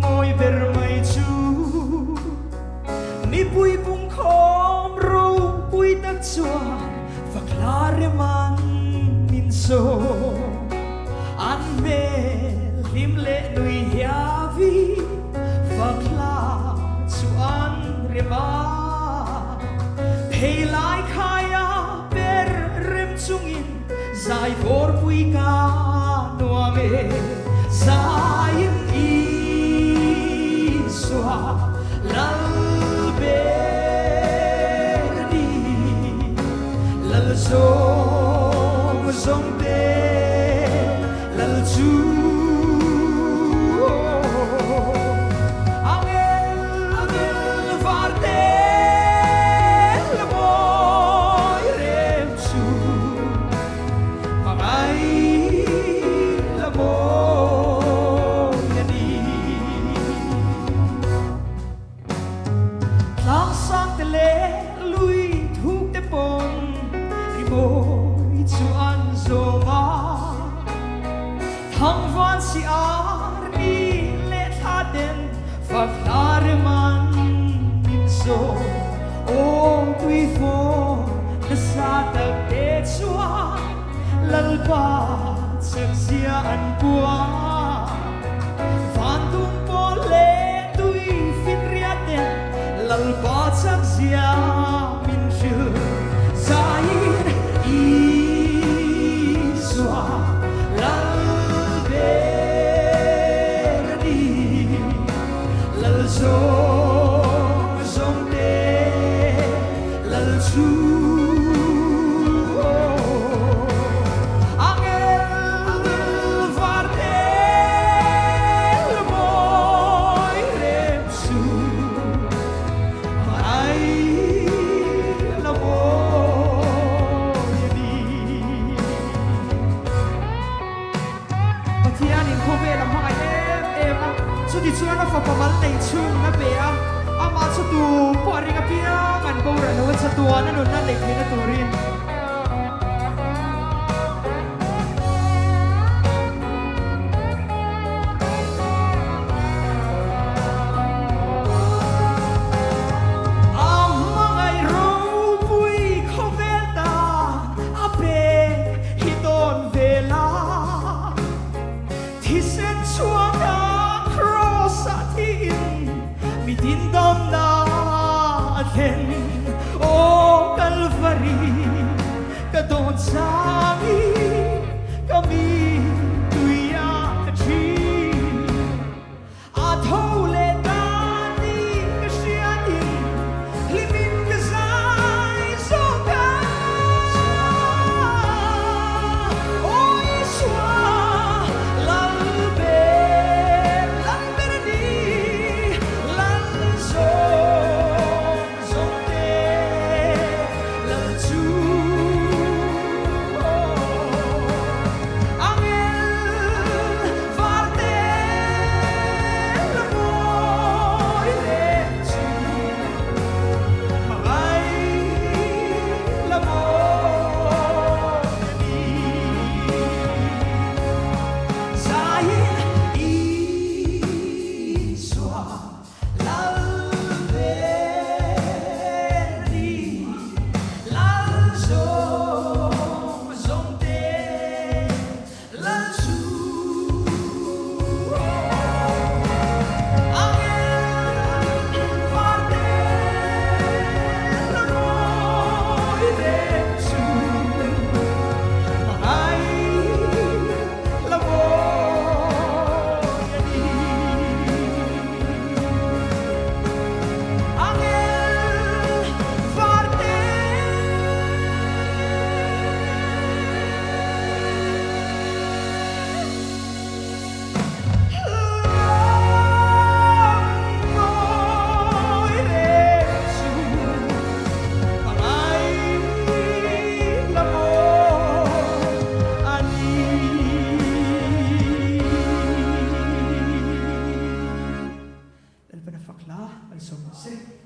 môi ber mai chu mi pui pung khom ro pui tak chua vaklare man min so an me lim le nui hiavi vakla chu an rema hey lai khaya ber rem chungin zai vor pui ka noa me zaim i swa lal berdi lal zong de lal chu chu an zoma thang van si ar ni le tha den vaklar man min so o tui fo the sa ta te chua lal pa sak sia an bua van tung po le tui fit ria den lal pa sak sia min shil zain iswa lal berdi lal zong de lal chu angel varte moy rem su mai laสุดที่ช่วยเราฝากประมาณในช่วงนะเบียอามาสตูปวดริงกับเบียมันโบราณวันสตูนั่นนู่นนั่นเด็กนี่นั่นตัวรินdin dom natin o Calvary kadon sa kami tuya chi at hole dani kasyatin limin kasay so ka o Iswa lal berdi fakla al somse